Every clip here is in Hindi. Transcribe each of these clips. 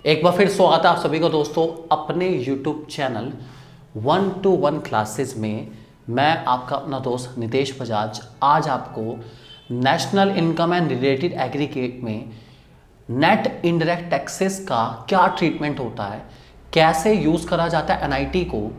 एक बार फिर स्वागत है आप सभी को दोस्तों अपने YouTube चैनल 1-to-1 क्लासेस में। मैं आपका अपना दोस्त नितेश बजाज आज आपको national income and related aggregate में नेट इनडायरेक्ट टैक्सेस का क्या ट्रीटमेंट होता है, कैसे यूज़ करा जाता है एनआईटी को,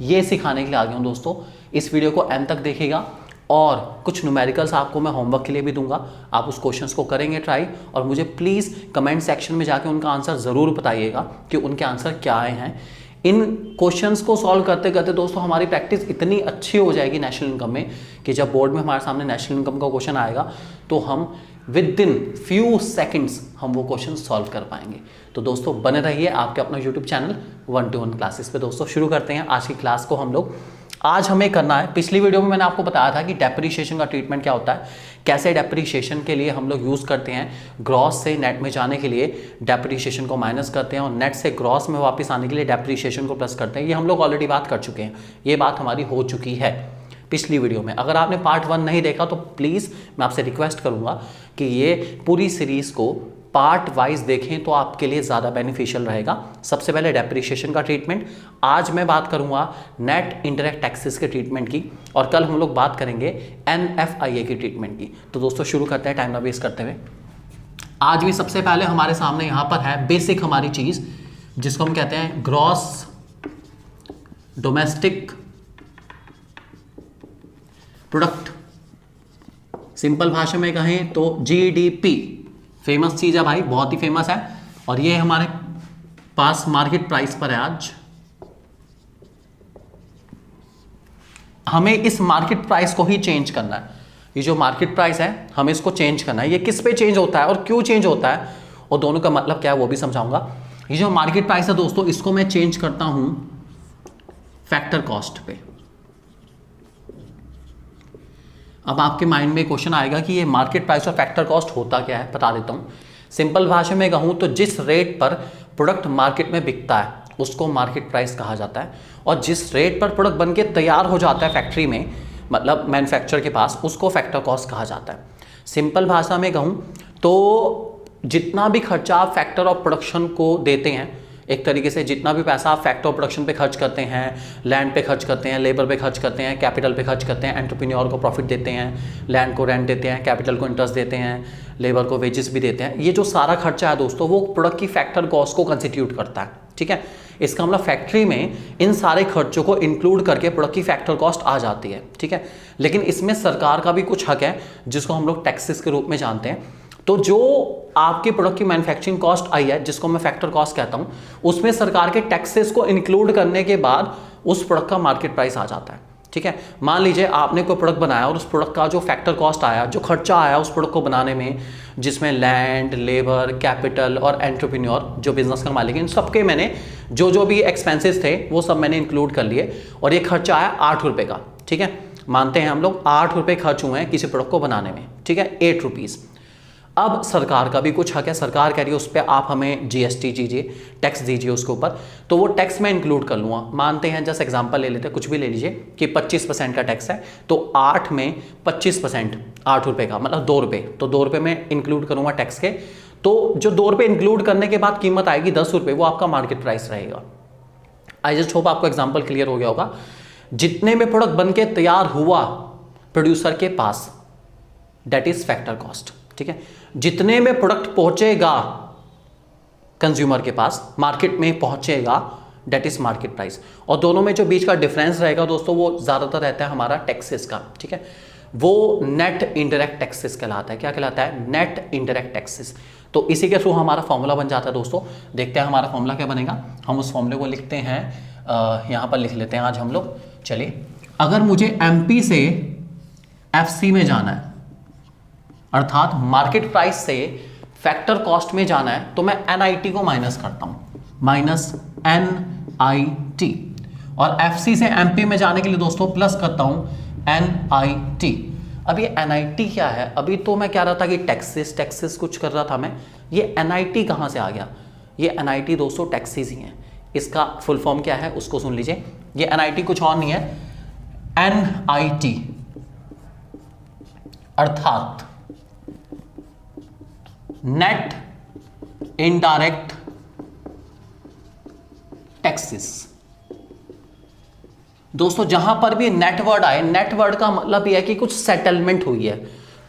ये सिखाने के लिए आ गया हूँ दोस्तों। इस वीडियो को एंड तक देखिएगा और कुछ न्यूमेरिकल्स आपको मैं होमवर्क के लिए भी दूंगा। आप उस क्वेश्चंस को करेंगे ट्राई और मुझे प्लीज़ कमेंट सेक्शन में जाके उनका आंसर ज़रूर बताइएगा कि उनके आंसर क्या आए हैं। इन क्वेश्चंस को सॉल्व करते करते दोस्तों हमारी प्रैक्टिस इतनी अच्छी हो जाएगी नेशनल इनकम में कि जब बोर्ड में हमारे सामने नेशनल इनकम का क्वेश्चन आएगा तो हम विद इन फ्यू सेकेंड्स हम वो क्वेश्चन सॉल्व कर पाएंगे। तो दोस्तों बने रहिए आपके अपना यूट्यूब चैनल 1-to-1 क्लासेस पे। दोस्तों शुरू करते हैं आज की क्लास को। हम लोग आज हमें करना है, पिछली वीडियो में मैंने आपको बताया था कि डेप्रिसिएशन का ट्रीटमेंट क्या होता है, कैसे डेप्रिसिएशन के लिए हम लोग यूज़ करते हैं, ग्रॉस से नेट में जाने के लिए डेप्रिसिएशन को माइनस करते हैं और नेट से ग्रॉस में वापस आने के लिए डेप्रिसिएशन को प्लस करते हैं। ये हम लोग ऑलरेडी बात कर चुके हैं, ये बात हमारी हो चुकी है पिछली वीडियो में। अगर आपने पार्ट 1 नहीं देखा तो प्लीज़ मैं आपसे रिक्वेस्ट करूँगा कि ये पूरी सीरीज़ को पार्ट वाइज देखें तो आपके लिए ज़्यादा बेनिफिशियल रहेगा। सबसे पहले डेप्रिसिएशन का ट्रीटमेंट, आज मैं बात करूंगा नेट इंडायरेक्ट टैक्सेस के ट्रीटमेंट की और कल हम लोग बात करेंगे एनएफआईए की ट्रीटमेंट की। तो दोस्तों शुरू करते हैं टाइम ना वेस्ट करते हुए। आज भी सबसे पहले हमारे सामने यहाँ पर है बेसिक हमारी चीज़ जिसको हम कहते हैं ग्रॉस डोमेस्टिक प्रोडक्ट। सिंपल भाषा में कहें तो जीडीपी फेमस चीज़ है भाई, बहुत ही फेमस है और ये हमारे पास मार्केट प्राइस पर है। आज हमें इस मार्केट प्राइस को ही चेंज करना है। ये जो मार्केट प्राइस है हमें इसको चेंज करना है। ये किस पे चेंज होता है और क्यों चेंज होता है और दोनों का मतलब क्या है वो भी समझाऊंगा। ये जो मार्केट प्राइस है दोस्तों इसको मैं चेंज करता हूं फैक्टर कॉस्ट पे। अब आपके माइंड में क्वेश्चन आएगा कि ये मार्केट प्राइस और फैक्टर कॉस्ट होता क्या है, बता देता हूँ। सिंपल भाषा में कहूँ तो जिस रेट पर प्रोडक्ट मार्केट में बिकता है उसको मार्केट प्राइस कहा जाता है और जिस रेट पर प्रोडक्ट बनके तैयार हो जाता है फैक्ट्री में, मतलब मैन्युफैक्चरर के पास, उसको फैक्टर कॉस्ट कहा जाता है। सिंपल भाषा में कहूँ तो जितना भी खर्चा आप फैक्टर ऑफ प्रोडक्शन को देते हैं, एक तरीके से जितना भी पैसा आप फैक्टर ऑफ प्रोडक्शन पे खर्च करते हैं, लैंड पे खर्च करते हैं, लेबर पे खर्च करते हैं, कैपिटल पे खर्च करते हैं, एंटरप्रेन्योर को प्रॉफिट देते हैं, लैंड को रेंट देते हैं, कैपिटल को इंटरेस्ट देते हैं, लेबर को वेजेस भी देते हैं, ये जो सारा खर्चा है दोस्तों वो प्रोडक्ट की फैक्टर कॉस्ट को कंस्टिट्यूट करता है। ठीक है, इसका मतलब फैक्ट्री में इन सारे खर्चों को इंक्लूड करके प्रोडक्ट की फैक्टर कॉस्ट आ जाती है। ठीक है, लेकिन इसमें सरकार का भी कुछ हक है जिसको हम लोग टैक्सेस के रूप में जानते हैं। तो जो आपके प्रोडक्ट की मैन्युफैक्चरिंग कॉस्ट आई है जिसको मैं फैक्टर कॉस्ट कहता हूं, उसमें सरकार के टैक्सेस को इंक्लूड करने के बाद उस प्रोडक्ट का मार्केट प्राइस आ जाता है। ठीक है, मान लीजिए आपने कोई प्रोडक्ट बनाया और उस प्रोडक्ट का जो फैक्टर कॉस्ट आया, जो खर्चा आया उस प्रोडक्ट को बनाने में, जिसमें लैंड, लेबर, कैपिटल और एंटरप्रेन्योर जो बिजनेस का मालिक है, इन सबके मैंने जो भी एक्सपेंसेस थे वो सब मैंने इंक्लूड कर लिए और ये खर्चा आया 8 रुपये का। ठीक है, मानते हैं हम लोग 8 रुपये खर्च हुए हैं किसी प्रोडक्ट को बनाने में। ठीक है, 8 रुपीज़। अब सरकार का भी कुछ हक है, सरकार कह रही है उस पर आप हमें जीएसटी दीजिए, टैक्स दीजिए उसके ऊपर, तो वो टैक्स मैं इंक्लूड कर लूँगा। मानते हैं जस्ट एग्जांपल ले लेते हैं, कुछ भी ले लीजिए कि 25% का टैक्स है तो 8 में 25% 8 रुपये का मतलब 2 रुपये, तो 2 रुपये में इंक्लूड करूँगा टैक्स के। तो जो 2 रुपये इंक्लूड करने के बाद कीमत आएगी 10 रुपये, वो आपका मार्केट प्राइस रहेगा। आई जस्ट होप आपको एग्जाम्पल क्लियर हो गया होगा। जितने में प्रोडक्ट बन के तैयार हुआ प्रोड्यूसर के पास, दैट इज फैक्टर कॉस्ट। ठीक है, जितने में प्रोडक्ट पहुंचेगा कंज्यूमर के पास, मार्केट में पहुंचेगा, दैट इज मार्केट प्राइस। और दोनों में जो बीच का डिफरेंस रहेगा दोस्तों वो ज्यादातर रहता है हमारा टैक्सेस का। ठीक है, वो नेट इंडायरेक्ट टैक्सेस कहलाता है। क्या कहलाता है? Net indirect taxes. तो इसी के थ्रू हमारा फॉर्मूला बन जाता है दोस्तों। देखते हैं हमारा फॉर्मूला क्या बनेगा। हम उस फॉर्मूले को लिखते हैं, यहां पर लिख लेते हैं आज हम लोग। चलिए, अगर मुझे एमपी से एफसी में जाना है, अर्थात मार्केट प्राइस से फैक्टर कॉस्ट में जाना है, तो मैं एनआईटी को माइनस करता हूं, माइनस एनआईटी, और एफसी से एमपी में जाने के लिए दोस्तों प्लस करता हूं एनआईटी। अब ये एनआईटी क्या है? अभी तो मैं कह रहा था कि टैक्सेस कुछ कर रहा था मैं, ये एनआईटी कहां से आ गया? ये एनआईटी दोस्तों टैक्सेस ही हैं। इसका फुल फॉर्म क्या है उसको सुन लीजिए। ये एनआईटी कुछ और नहीं है, एनआईटी अर्थात नेट इनडायरेक्ट टैक्सेस। दोस्तों जहां पर भी नेट वर्ड आए, नेट वर्ड का मतलब यह है कि कुछ सेटलमेंट हुई है,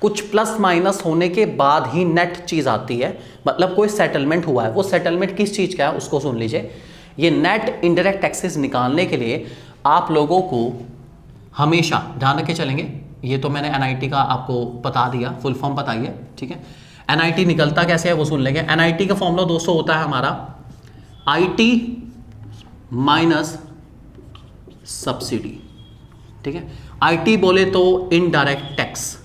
कुछ प्लस माइनस होने के बाद ही नेट चीज आती है, मतलब कोई सेटलमेंट हुआ है। वो सेटलमेंट किस चीज का है उसको सुन लीजिए। ये नेट इनडायरेक्ट टैक्सेस निकालने के लिए आप लोगों को हमेशा ध्यान रख के चलेंगे। ये तो मैंने एनआईटी का आपको बता दिया, फुल फॉर्म बताइए, ठीक है। एनआईटी निकलता कैसे है वो सुन लेंगे। एनआईटी का फॉर्मूला दोस्तों होता है हमारा आईटी माइनस सब्सिडी, ठीक है। आईटी बोले तो इनडायरेक्ट टैक्स।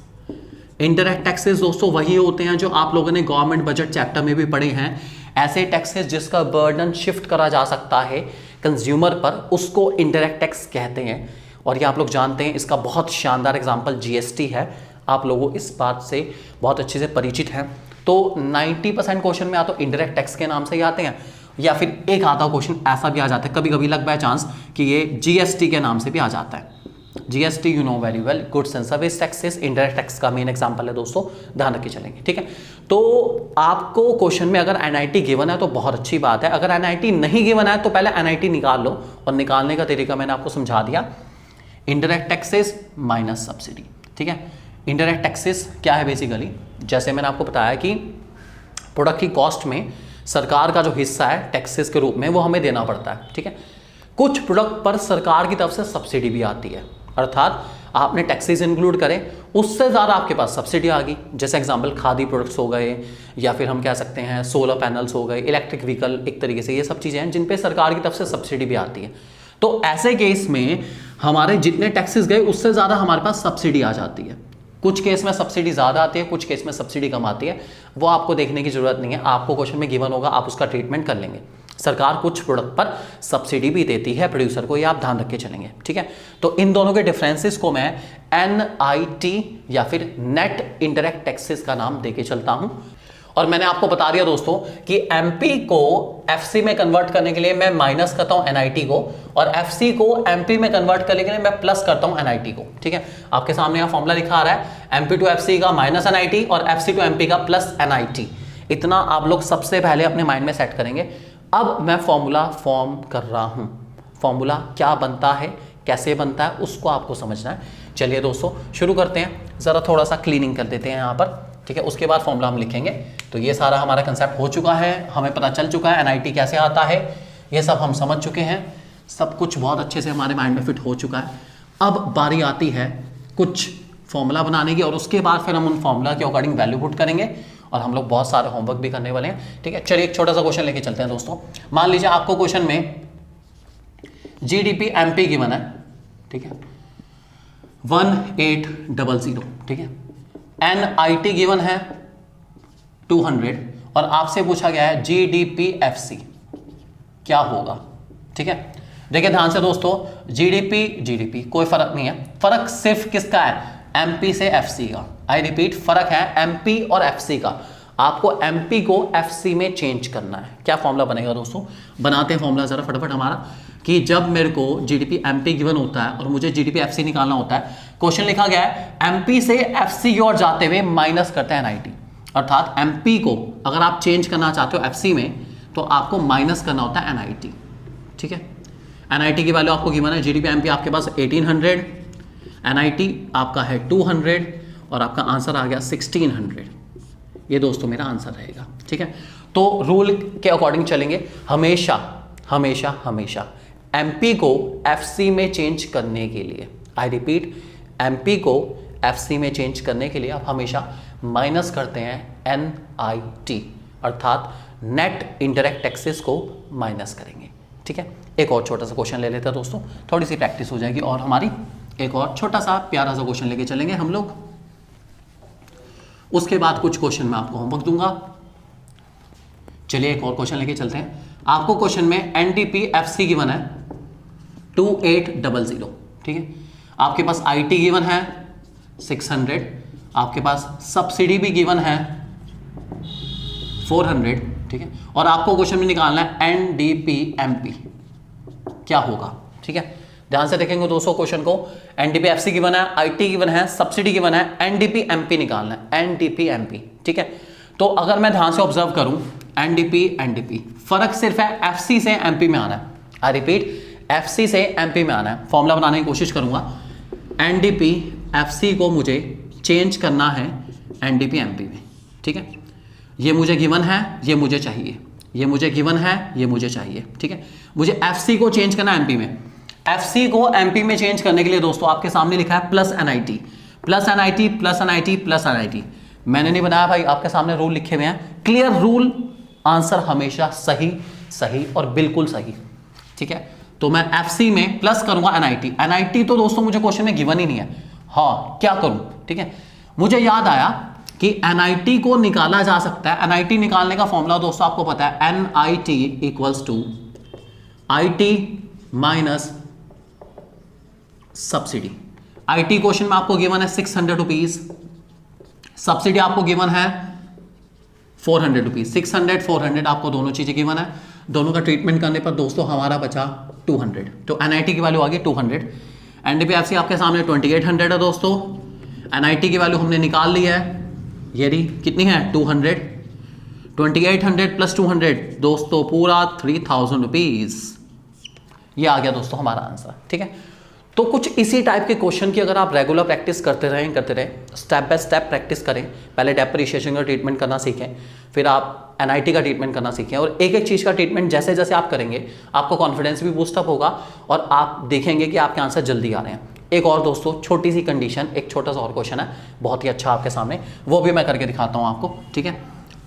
इनडायरेक्ट टैक्सेस दोस्तों वही होते हैं जो आप लोगों ने गवर्नमेंट बजट चैप्टर में भी पढ़े हैं। ऐसे टैक्सेस जिसका बर्डन शिफ्ट करा जा सकता है कंज्यूमर पर, उसको इनडायरेक्ट टैक्स कहते हैं। और ये आप लोग जानते हैं, इसका बहुत शानदार एग्जांपल जीएसटी है। आप लोगों इस बात से बहुत अच्छे से परिचित हैं। तो 90% क्वेश्चन में या तो इनडायरेक्ट टैक्स के नाम से ही आते हैं, या फिर एक आधा क्वेश्चन ऐसा भी आ जाता है कभी कभी लक बाय चांस कि ये जीएसटी के नाम से भी आ जाता है। GST you know very well, goods and service taxes, indirect tax का मेन एग्जांपल है दोस्तों, ध्यान रख के चलेंगे, ठीक है। तो आपको क्वेश्चन में अगर एनआईटी गिवन है तो बहुत अच्छी बात है। अगर एनआईटी नहीं गिवन है तो पहले एनआईटी निकाल लो, और निकालने का तरीका मैंने आपको समझा दिया। इनडायरेक्ट टैक्सेस माइनस सब्सिडी, ठीक है। इनडायरेक्ट टैक्सेस क्या है बेसिकली, जैसे मैंने आपको बताया कि प्रोडक्ट की कॉस्ट में सरकार का जो हिस्सा है टैक्सेस के रूप में वो हमें देना पड़ता है, ठीक है। कुछ प्रोडक्ट पर सरकार की तरफ से सब्सिडी भी आती है, अर्थात आपने टैक्सेस इंक्लूड करें उससे ज़्यादा आपके पास सब्सिडी आ गई। जैसे एग्जांपल खादी प्रोडक्ट्स हो गए, या फिर हम कह सकते हैं सोलर पैनल्स हो गए, इलेक्ट्रिक व्हीकल, एक तरीके से ये सब चीज़ें हैं जिन पे सरकार की तरफ से सब्सिडी भी आती है। तो ऐसे केस में हमारे जितने टैक्सेस गए उससे ज़्यादा हमारे पास सब्सिडी आ जाती है। कुछ केस में सब्सिडी ज़्यादा आती है, कुछ केस में सब्सिडी कम आती है, वो आपको देखने की जरूरत नहीं है। आपको क्वेश्चन में गिवन होगा, आप उसका ट्रीटमेंट कर लेंगे। सरकार कुछ प्रोडक्ट पर सब्सिडी भी देती है प्रोड्यूसर को, ये आप ध्यान रख के चलेंगे, ठीक है। तो इन दोनों के डिफरेंसेस को मैं एनआईटी या फिर नेट इनडायरेक्ट टैक्सेस का नाम देके चलता हूं। और मैंने आपको बता दिया दोस्तों कि एमपी को एफसी में कन्वर्ट करने के लिए मैं माइनस करता हूं एनआईटी को, और एफसी को एमपी में कन्वर्ट करने के लिए मैं प्लस करता हूं एनआईटी को, ठीक है। आपके सामने यहां फॉर्मूला लिखा आ रहा है, एमपी टू एफसी का माइनस एनआईटी और एफसी टू एमपी का प्लस एनआईटी। इतना आप लोग सबसे पहले अपने माइंड में सेट करेंगे। अब मैं फॉर्मूला फॉर्म कर रहा हूं, फॉर्मूला क्या बनता है, कैसे बनता है, उसको आपको समझना है। चलिए दोस्तों शुरू करते हैं, जरा थोड़ा सा क्लीनिंग कर देते हैं यहाँ पर, ठीक है। उसके बाद फॉर्मूला हम लिखेंगे। तो ये सारा हमारा कंसेप्ट हो चुका है, हमें पता चल चुका है एनआईटी कैसे आता है, ये सब हम समझ चुके हैं, सब कुछ बहुत अच्छे से हमारे माइंड में फिट हो चुका है। अब बारी आती है कुछ फॉर्मूला बनाने की, और उसके बाद फिर हम उन फॉर्मूला के अकॉर्डिंग वैल्यू पुट करेंगे, और हम लोग बहुत सारे होमवर्क भी करने वाले हैं, ठीक है। चलिए एक छोटा सा क्वेश्चन लेके चलते हैं दोस्तों। मान लीजिए आपको क्वेश्चन में जीडीपी एमपी गिवन है, ठीक है, 1800, ठीक है। एनआईटी गिवन है 200, और आपसे पूछा गया है जीडीपी एफसी क्या होगा, ठीक है। देखिए ध्यान से दोस्तों, जीडीपी कोई फर्क नहीं है, फर्क सिर्फ किसका है, एमपी से एफसी का। आई रिपीट, फर्क है एमपी और एफसी का। आपको एमपी को एफसी में चेंज करना है। क्या फॉर्मूला बनेगा दोस्तों, बनाते हैं फॉर्मूला जरा फटाफट हमारा, कि जब मेरे को जीडीपी एमपी गिवन होता है और मुझे जीडीपी एफसी निकालना होता है, क्वेश्चन लिखा गया है एमपी से एफसी की ओर जाते हुए माइनस करते हैं एनआईटी। अर्थात एमपी को अगर आप चेंज करना चाहते हो एफसी में, तो आपको माइनस करना होता है एनआईटी, ठीक है। एनआईटी की वैल्यू आपको गिवन है, जीडीपी एमपी आपके पास 1800, एनआईटी आपका है 200, और आपका आंसर आ गया 1600। ये दोस्तों मेरा आंसर रहेगा, ठीक है। तो रूल के अकॉर्डिंग चलेंगे, हमेशा हमेशा हमेशा एमपी को एफसी में चेंज करने के लिए, आई रिपीट, एमपी को एफसी में चेंज करने के लिए आप हमेशा माइनस करते हैं एनआईटी, अर्थात नेट इनडायरेक्ट टैक्सेस को माइनस करेंगे, ठीक है। एक और छोटा सा क्वेश्चन ले लेते हैं दोस्तों, थोड़ी सी प्रैक्टिस हो जाएगी, और हमारी एक और छोटा सा प्यारा सा क्वेश्चन लेके चलेंगे हम लोग। उसके बाद कुछ क्वेश्चन मैं आपको होमवर्क दूंगा। चलिए एक और क्वेश्चन लेके चलते हैं। आपको क्वेश्चन में एनडीपी एफसी गिवन है 2800, ठीक है। आपके पास आईटी गिवन है 600, आपके पास सब्सिडी भी गिवन है 400, ठीक है। और आपको क्वेश्चन में निकालना है एनडीपी एमपी क्या होगा, ठीक है। ध्यान से देखेंगे दोस्तों क्वेश्चन को, एनडीपी एफसी गिवन है, आईटी गिवन है, सब्सिडी गिवन है, एनडीपी एमपी निकालना है, एनडीपी एमपी, ठीक है। तो अगर मैं ध्यान से ऑब्जर्व करूं, एनडीपी फर्क सिर्फ है एफसी से एमपी में आना है, आई रिपीट, एफसी से एमपी में आना है, फॉर्मूला बनाने की कोशिश करूंगा। एनडीपी एफसी को मुझे चेंज करना है एनडीपी एमपी में, ठीक है। ये मुझे गिवन है, ये मुझे चाहिए, ये मुझे गिवन है, ये मुझे चाहिए, ठीक है। मुझे एफसी को चेंज करना है एमपी में। एफसी को एमपी में चेंज करने के लिए दोस्तों आपके सामने लिखा है plus NIT, plus NIT, plus NIT, plus NIT. मैंने नहीं बनाया भाई, आपके सामने रूल लिखे हुए हैं, क्लियर रूल, आंसर हमेशा सही सही और बिल्कुल सही, ठीक है। तो मैं एफसी में प्लस करूंगा एनआईटी। एनआईटी तो दोस्तों मुझे क्वेश्चन में गिवन ही नहीं है, हाँ क्या करूं, ठीक है। मुझे याद आया कि एनआईटी को निकाला जा सकता है। एनआईटी निकालने का फॉर्मूला दोस्तों आपको पता है, NIT equals to IT minus subsidy. IT question में आपको गिवन है 600 रुपीज, सब्सिडी आपको गिवन है 400 रुपीज। 600 400 आपको दोनों चीजें गिवन है, दोनों का ट्रीटमेंट करने पर दोस्तों हमारा बचा 200। तो एनआईटी की वैल्यू आ गई 200। एनडीपीएफसी आपके सामने 2800 है दोस्तों। एनआईटी की वैल्यू हमने निकाल ली है, ये रही, कितनी है 200। 2800 प्लस 200 दोस्तों पूरा 3000 रुपीज। ये आ गया दोस्तों हमारा आंसर, ठीक है। तो कुछ इसी टाइप के क्वेश्चन की अगर आप रेगुलर प्रैक्टिस करते रहें, स्टेप बाय स्टेप प्रैक्टिस करें, पहले डेप्रिसिएशन का ट्रीटमेंट करना सीखें, फिर आप एनआईटी का ट्रीटमेंट करना सीखें, और एक एक चीज़ का ट्रीटमेंट जैसे जैसे आप करेंगे आपको कॉन्फिडेंस भी बूस्टअप होगा और आप देखेंगे कि आपके आंसर जल्दी आ रहे हैं। एक और दोस्तों छोटी सी कंडीशन, एक छोटा सा और क्वेश्चन है बहुत ही अच्छा आपके सामने, वो भी मैं करके दिखाता हूँ आपको, ठीक है।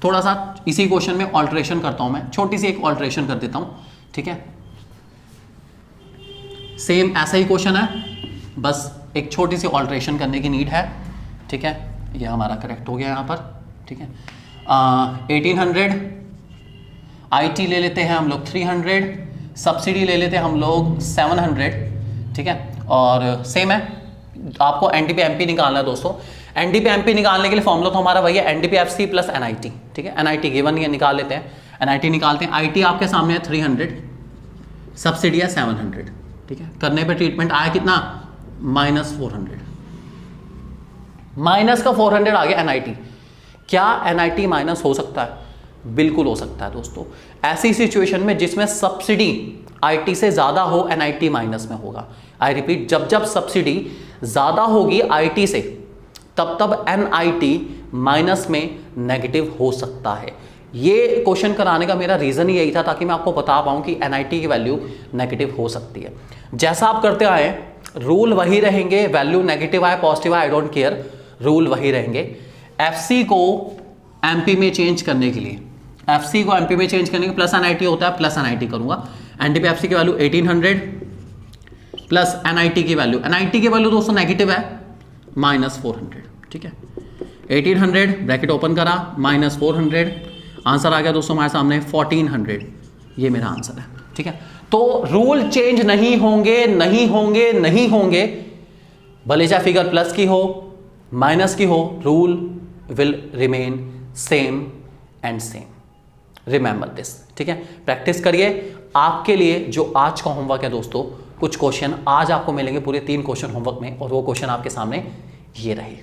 थोड़ा सा इसी क्वेश्चन में ऑल्ट्रेशन करता हूँ मैं, छोटी सी एक ऑल्ट्रेशन कर देता हूँ, ठीक है। सेम ऐसा ही क्वेश्चन है, बस एक छोटी सी ऑल्ट्रेशन करने की नीड है, ठीक है। ये हमारा करेक्ट हो गया यहाँ पर, ठीक है। 1800 आईटी ले लेते हैं हम लोग 300, सब्सिडी ले लेते हैं हम लोग 700, ठीक है। और सेम है, आपको एनडीपी एमपी निकालना है दोस्तों। एनडीपी एमपी निकालने के लिए फॉर्मूला तो हमारा वही है, एनडीपी एफसी प्लस एनआईटी, ठीक है। एनआईटी गिवन है, निकाल लेते हैं, एनआईटी निकालते हैं। आईटी आपके सामने है 300, सब्सिडी है 700, ठीक है। करने पे ट्रीटमेंट आया कितना -400, माइनस का 400 आ गया एनआईटी। क्या एनआईटी माइनस हो सकता है? बिल्कुल हो सकता है दोस्तों। ऐसी सिचुएशन में जिसमें सब्सिडी आईटी से ज्यादा हो, एनआईटी माइनस में होगा। आई रिपीट, जब जब सब्सिडी ज्यादा होगी आईटी से, तब तब एनआईटी माइनस में नेगेटिव हो सकता है। ये क्वेश्चन कराने का मेरा रीजन ही यही था, ताकि मैं आपको बता पाऊं कि एनआईटी की वैल्यू नेगेटिव हो सकती है। जैसा आप करते आए, रूल वही रहेंगे, वैल्यू नेगेटिव आए पॉजिटिव आए आई डोंट केयर, रूल वही रहेंगे। एफसी को एमपी में चेंज करने के लिए, एफसी को एमपी में चेंज करने के प्लस एनआईटी होता है, प्लस एनआईटी करूंगा। एनडीपी एफसी की वैल्यू 1800 प्लस एनआईटी की वैल्यू, एनआईटी की वैल्यू दोस्तों नेगेटिव है -400, ठीक है। 1800 ब्रैकेट ओपन करा, -400, आंसर आ गया दोस्तों हमारे सामने 1400। ये मेरा आंसर है, ठीक है। तो रूल चेंज नहीं होंगे, नहीं होंगे, नहीं होंगे, भले चाहे फिगर प्लस की हो माइनस की हो, rule will remain same and same. Remember this, ठीक है। प्रैक्टिस करिए। आपके लिए जो आज का होमवर्क है दोस्तों, कुछ क्वेश्चन आज आपको मिलेंगे पूरे 3 क्वेश्चन होमवर्क में, और वो क्वेश्चन आपके सामने ये रहे।